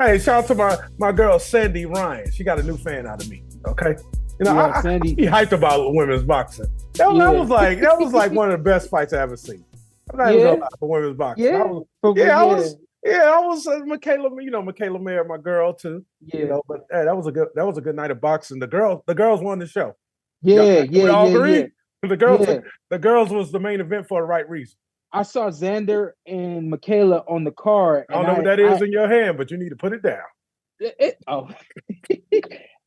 Hey, shout out to my girl Sandy Ryan. She got a new fan out of me. Okay, Sandy, I hyped about women's boxing. That was like one of the best fights I ever seen. I'm not even gonna lie for women's boxing. I was Mikaela. Mikaela Mayer, my girl too. Yeah. But hey, that was a good night of boxing. The girls won the show. We all agree. Yeah. The girls was the main event for the right reason. I saw Xander and Mikaela on the card. I don't know what that is in your hand, but you need to put it down.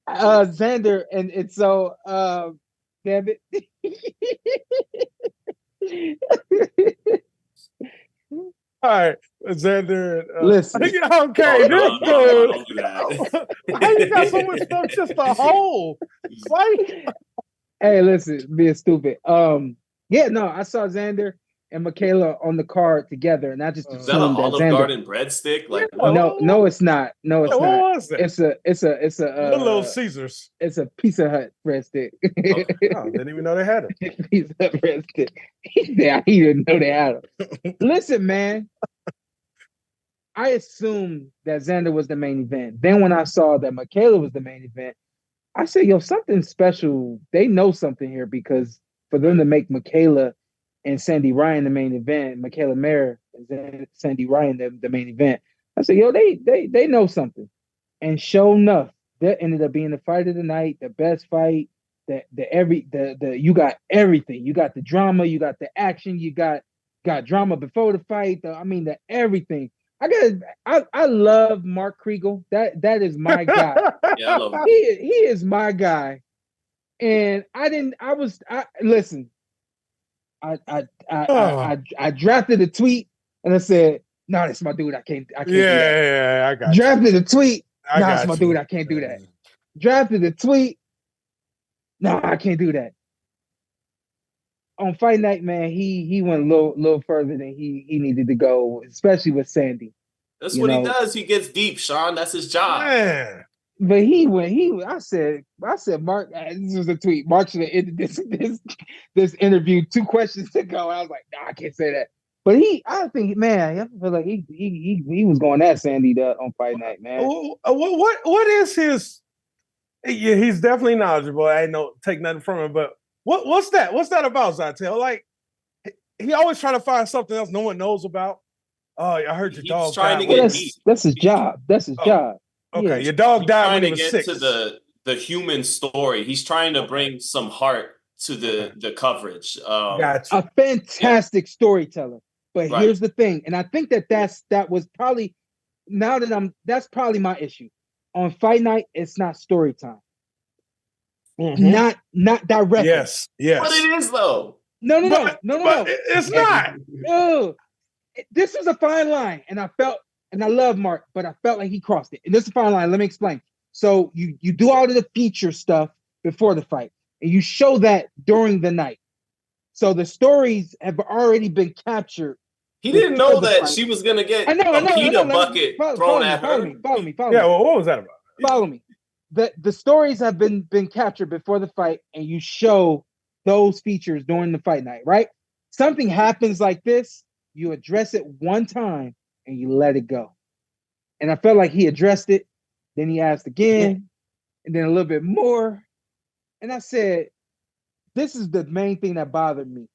Xander and so damn it. All right, Xander. Listen. Okay, don't do that. How you got so much stuff just a hole? Like, hey, listen, being stupid. I saw Xander and Mikaela on the card together, and I just is that an Olive Garden breadstick? Like, no, it's not. No, it's not. What was it? It's a Little Caesars. It's a Pizza Hut breadstick. Okay. Oh, didn't even know they had it. Pizza Hut breadstick. He didn't know they had it. Listen, man. I assumed that Xander was the main event. Then when I saw that Mikaela was the main event, I said, yo, something special. They know something here, because for them to make Mikaela and Sandy Ryan the main event, Mikaela Mayer and Sandy Ryan the main event, I said, yo, they know something. And sure enough, that ended up being the fight of the night, the best fight. You got everything. You got the drama, you got the action, you got drama before the fight. The everything. I love Mark Kriegel. That is my guy. Yeah, I love him. He is my guy. And listen. I drafted a tweet and I said, "No, that's my dude. I can't do that." Yeah, I got drafted a tweet. I No, got that's my you. dude. I can't do that. Drafted a tweet. No, I can't do that. On fight night, man, he went a little further than he needed to go, especially with Sandy. That's what he does. He gets deep, Sean. That's his job. Man. But I said, Mark, this was a tweet. Mark should have ended this interview 2 questions ago. I was like, no, I can't say that. But I feel like he was going at Sandy on fight night, man. What is his? Yeah, he's definitely knowledgeable. I ain't take nothing from him, but what's that? What's that about, Zittel? Like, he always trying to find something else no one knows about. Oh, I heard your dog died. That's his job. That's his job. Okay, Yeah. your dog died when he was trying 6. to get to the human story. He's trying to bring some heart to the coverage. Gotcha. A fantastic storyteller. But here's the thing, and I think that was probably, that's probably my issue. On fight night, it's not story time. Mm-hmm. Not directly. Yes. But it is though. No. It's not. No. This was a fine line, and I love Mark, but I felt like he crossed it. And this is a fine line. Let me explain. So you do all of the feature stuff before the fight, and you show that during the night. So the stories have already been captured. He didn't know that she was gonna get a pita bucket thrown at her. Follow me. Yeah, well, what was that about? Follow me. The stories have been captured before the fight, and you show those features during the fight night, right? Something happens like this, you address it one time and you let it go. And I felt like he addressed it, then he asked again, and then a little bit more. And I said, this is the main thing that bothered me.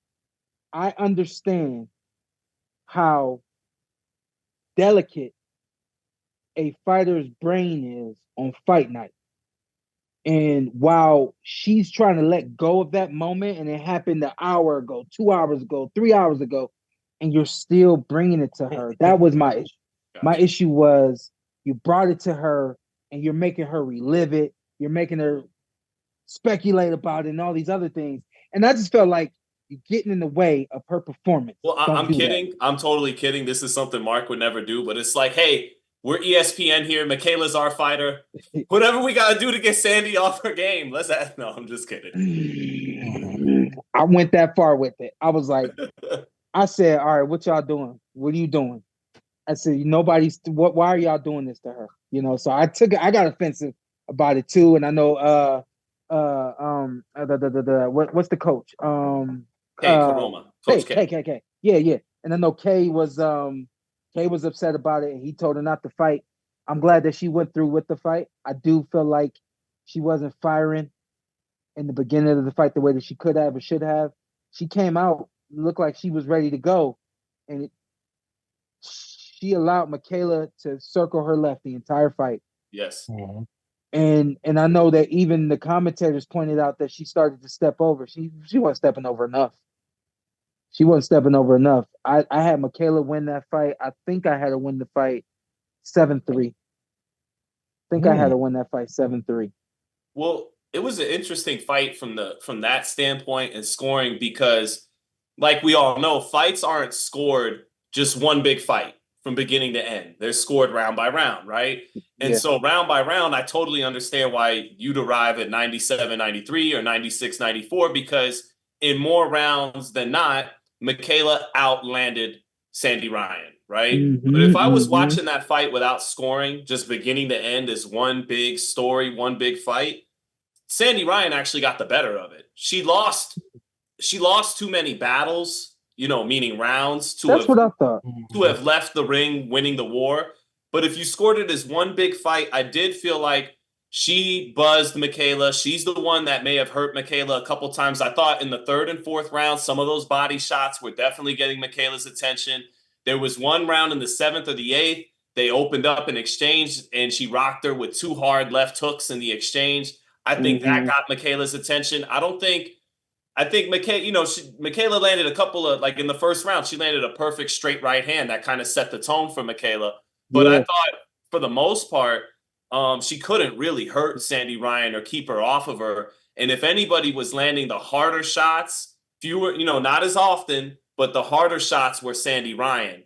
I understand how delicate a fighter's brain is on fight night. And while she's trying to let go of that moment, and it happened an hour ago, 2 hours ago, 3 hours ago, and you're still bringing it to her. That was my issue. My issue was you brought it to her and you're making her relive it. You're making her speculate about it and all these other things. And I just felt like you're getting in the way of her performance. Well, I'm kidding. I'm totally kidding. This is something Mark would never do, but it's like, hey, we're ESPN here. Mikaela's our fighter. Whatever we got to do to get Sandy off her game. No, I'm just kidding. I went that far with it. I was like, I said, all right, what y'all doing? What are you doing? I said, why are y'all doing this to her? So I got offensive about it too. And I know, what's the coach? Karoma. Coach K. Yeah. And I know K was upset about it, and he told her not to fight. I'm glad that she went through with the fight. I do feel like she wasn't firing in the beginning of the fight the way that she could have or should have. She came out, looked like she was ready to go, and she allowed Mikaela to circle her left the entire fight. Yes. Mm-hmm. And I know that even the commentators pointed out that she started to step over. She wasn't stepping over enough. She wasn't stepping over enough. I had Mikaela win that fight. I think I had her win the fight 7-3. I had her win that fight 7-3. Well, it was an interesting fight from that standpoint and scoring because, like we all know, fights aren't scored just one big fight from beginning to end. They're scored round by round, right? And so round by round, I totally understand why you'd arrive at 97-93 or 96-94 because in more rounds than not, Mikaela outlanded Sandy Ryan, right? Mm-hmm, but if I was watching that fight without scoring, just beginning to end as one big story, one big fight, Sandy Ryan actually got the better of it. She lost too many battles, meaning rounds That's what I thought. to have left the ring winning the war. But if you scored it as one big fight, I did feel like she buzzed Mikaela. She's the one that may have hurt Mikaela a couple times. I thought in the third and fourth round, some of those body shots were definitely getting Mikaela's attention. There was one round in the seventh or the eighth. They opened up an exchange, and she rocked her with two hard left hooks in the exchange. I think that got Mikaela's attention. I think Mikaela landed a couple of, like in the first round, she landed a perfect straight right hand that kind of set the tone for Mikaela. But I thought for the most part, she couldn't really hurt Sandy Ryan or keep her off of her. And if anybody was landing the harder shots, fewer, not as often, but the harder shots were Sandy Ryan.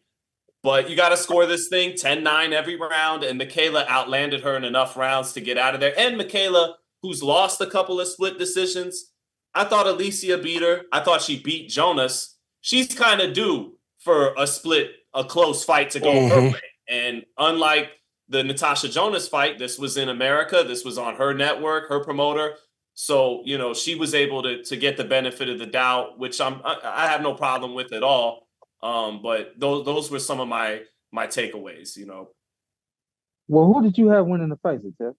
But you got to score this thing 10-9 every round, and Mikaela outlanded her in enough rounds to get out of there. And Mikaela, who's lost a couple of split decisions, I thought Alicia beat her. I thought she beat Jonas. She's kind of due for a close fight to go her way. And unlike the Natasha Jonas fight, this was in America. This was on her network, her promoter. So, she was able to get the benefit of the doubt, which I have no problem with at all. But those were some of my takeaways, Well, who did you have winning the fight, Zittel?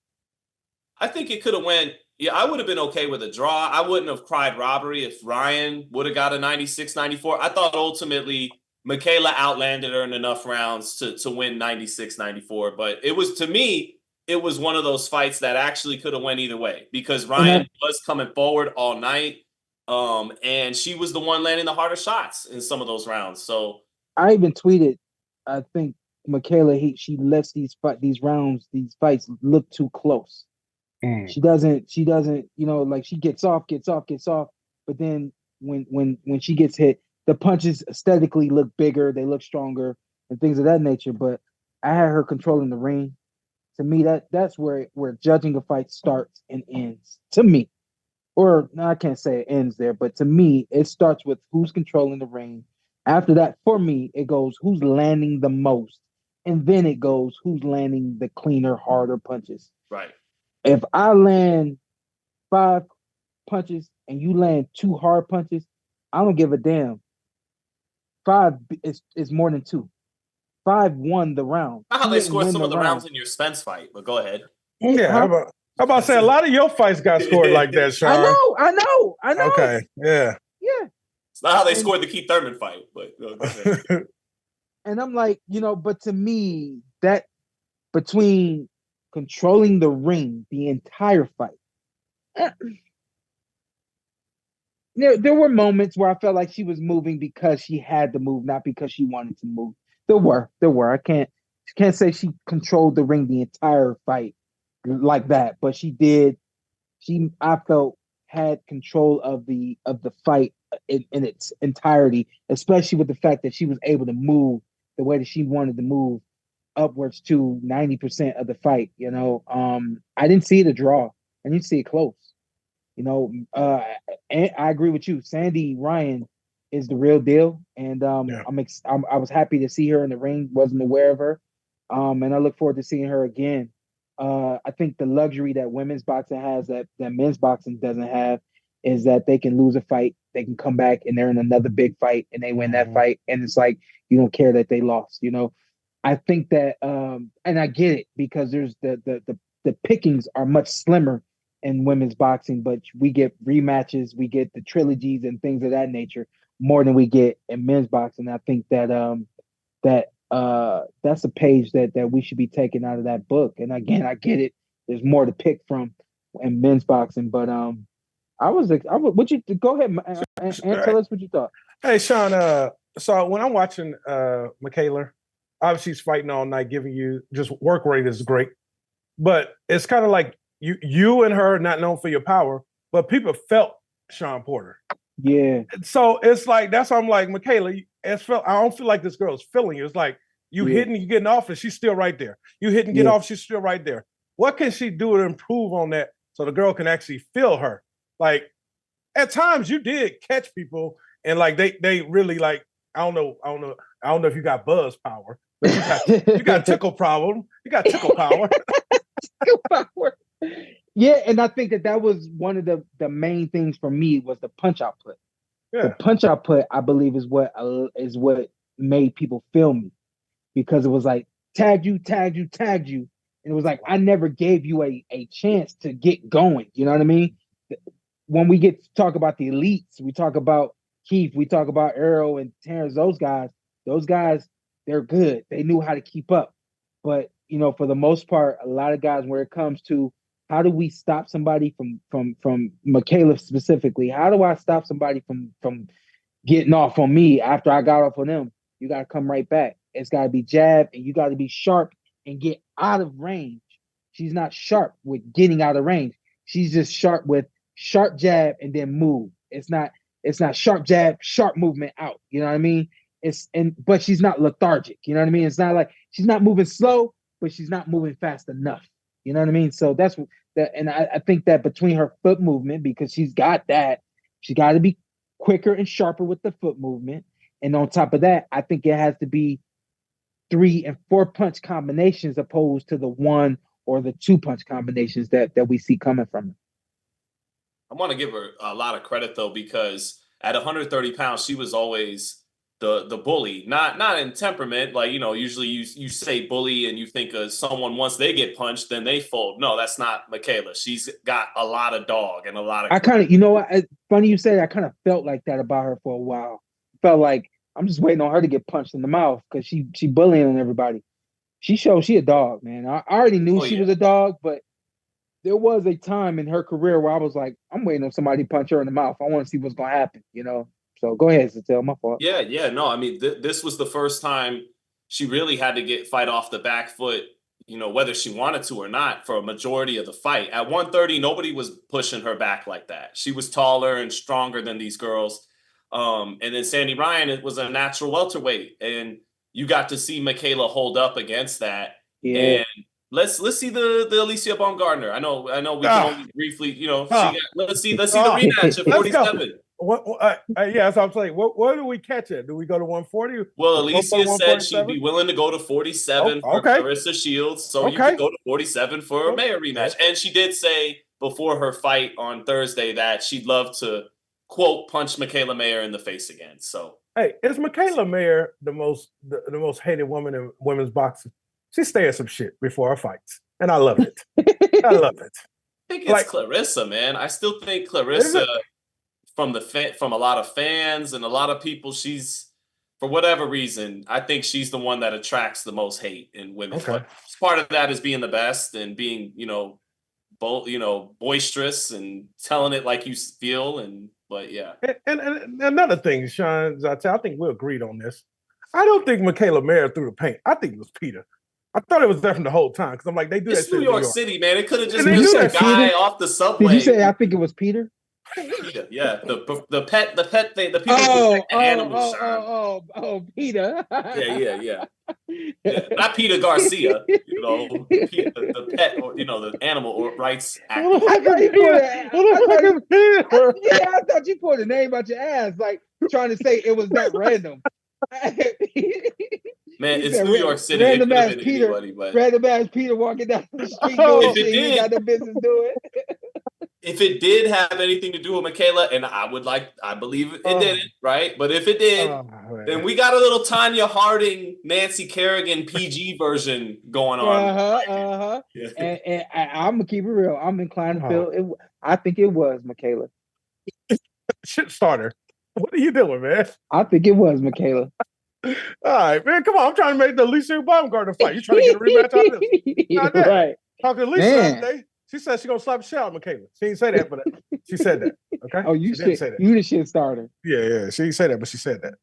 I think it could have went. Yeah, I would have been okay with a draw. I wouldn't have cried robbery if Ryan would have got a 96-94. I thought ultimately Mikaela outlanded her in enough rounds to win 96-94. But to me, it was one of those fights that actually could have went either way because Ryan was coming forward all night. And she was the one landing the harder shots in some of those rounds. So I even tweeted, I think Mikaela, she lets these fights look too close. She doesn't, like she gets off, but then when she gets hit, the punches aesthetically look bigger, they look stronger, and things of that nature. But I had her controlling the ring. To me, that's where judging a fight starts and ends. To me, or no, I can't say it ends there, but to me, it starts with who's controlling the ring. After that, for me, it goes who's landing the most, and then it goes who's landing the cleaner, harder punches. Right. If I land 5 punches and you land 2 hard punches, I don't give a damn. 5 is more than 2. 5 won the round. How they scored some of the rounds in your Spence fight, but go ahead. Yeah, how about to say a lot of your fights got scored like that, Sean? I know. Okay, yeah. It's not how they scored the Keith Thurman fight, but go ahead. And I'm like, but to me, that between controlling the ring the entire fight, there were moments where I felt like she was moving because she had to move, not because she wanted to move. There were. I can't say she controlled the ring the entire fight like that, but she did. I felt had control of the fight in its entirety, especially with the fact that she was able to move the way that she wanted to move upwards to 90% of the fight. I didn't see it a draw. I didn't see it close. And I agree with you. Sandy Ryan is the real deal, and I was happy to see her in the ring. Wasn't aware of her, and I look forward to seeing her again. I think the luxury that women's boxing has that men's boxing doesn't have is that they can lose a fight, they can come back and they're in another big fight and they win that fight, and it's like you don't care that they lost. I think that, and I get it because there's the pickings are much slimmer in women's boxing, but we get rematches, we get the trilogies and things of that nature more than we get in men's boxing. I think that that's a page that we should be taking out of that book. And again, I get it. There's more to pick from in men's boxing, but I was what you go ahead and tell us what you thought. Hey Sean, so when I'm watching Mikaela, obviously she's fighting all night, giving you just work rate is great, but it's kind of like you and her not known for your power, but people felt Shawn Porter. Yeah. So it's like that's why I'm like Mikaela. I don't feel like this girl's feeling you. It's like you hitting, you getting off, and she's still right there. You hit and get off, she's still right there. What can she do to improve on that so the girl can actually feel her? Like at times you did catch people, and like they really like I don't know if you got buzz power, but you got tickle problem. You got tickle power. Tickle power. Yeah, and I think that was one of the main things for me was the punch output. Yeah. The punch output, I believe, is what made people feel me, because it was like tagged you, and it was like I never gave you a chance to get going. You know what I mean? When we get to talk about the elites, we talk about Keith, we talk about Errol and Terrence. Those guys, they're good. They knew how to keep up. But for the most part, a lot of guys, where it comes to how do we stop somebody from Mikaela specifically? How do I stop somebody from getting off on me after I got off on them? You got to come right back. It's got to be jab, and you got to be sharp and get out of range. She's not sharp with getting out of range. She's just sharp with sharp jab and then move. It's not sharp jab, sharp movement out. You know what I mean? But she's not lethargic. You know what I mean? It's not like she's not moving slow, but she's not moving fast enough. You know what I mean? So that's that, and I think that between her foot movement, because she's got that, she got to be quicker and sharper with the foot movement. And on top of that, I think it has to be 3 and 4 punch combinations opposed to the 1 or the 2 punch combinations that we see coming from her. I want to give her a lot of credit though, because at 130 pounds, she was always the bully, not in temperament. Like, usually you say bully and you think of someone once they get punched, then they fold. No, that's not Mikaela. She's got a lot of dog and a lot of. I kind of, funny you say that. I kind of felt like that about her for a while. Felt like I'm just waiting on her to get punched in the mouth because she bullying on everybody. She showed she a dog, man. I already knew she was a dog, but there was a time in her career where I was like, I'm waiting on somebody to punch her in the mouth. I want to see what's gonna happen, So go ahead, Zittel, my fault. Yeah. No, I mean, this was the first time she really had to fight off the back foot, whether she wanted to or not, for a majority of the fight. At 130, nobody was pushing her back like that. She was taller and stronger than these girls. And then Sandy Ryan was a natural welterweight, and you got to see Mikaela hold up against that. Yeah. And let's see the Alicia Baumgardner. I know we can only briefly, let's see the rematch at 47. Yeah, so I'm saying, what do we catch it? Do we go to 140? Well, Alicia said she'd be willing to go to 47 for Clarissa Shields, so you could go to 47 for a Mayer rematch. And she did say before her fight on Thursday that she'd love to, quote, punch Mikaela Mayer in the face again. So, hey, is Mikaela Mayer the most hated woman in women's boxing? She stays some shit before her fights, and I love it. I love it. I think it's Clarissa, man. I still think Clarissa. From a lot of fans and a lot of people, she's, for whatever reason, I think she's the one that attracts the most hate in women. Okay. Part of that is being the best and being, boisterous and telling it like you feel. But yeah. And another thing, Sean Zittel, I think we agreed on this. I don't think Mikaela Mayer threw the paint. I think it was Peter. I thought it was there from the whole time because I'm like, they do that shit in New York City, man. It could have just been some guy off the subway. Did you say I think it was Peter? Yeah, the pet thing, the people who protect the animals. Peter. Yeah. Not Peter Garcia, the pet, or the animal rights activist. I thought you pulled a name out your ass, like trying to say it was that random. Man, it's New York City. Random ass Peter walking down the street doing shit he ain't got no business doing. if it did have anything to do with Mikaela, and I believe it didn't, right? But if it did, then we got a little Tanya Harding, Nancy Kerrigan PG version going on. Yeah. And I'm gonna keep it real. I'm inclined to feel it. I think it was Mikaela. Shit starter. What are you doing, man? I think it was Mikaela. All right, man. Come on. I'm trying to make the Alicia Baumgartner fight. You trying to get a rematch out of this? Not that. Right. Talking to Alicia the other day. She said she's gonna slap the shit out of Mikaela. She didn't say that, but she said that. Okay. Oh, you didn't say that. You the shit starter. Yeah. She didn't say that, but she said that.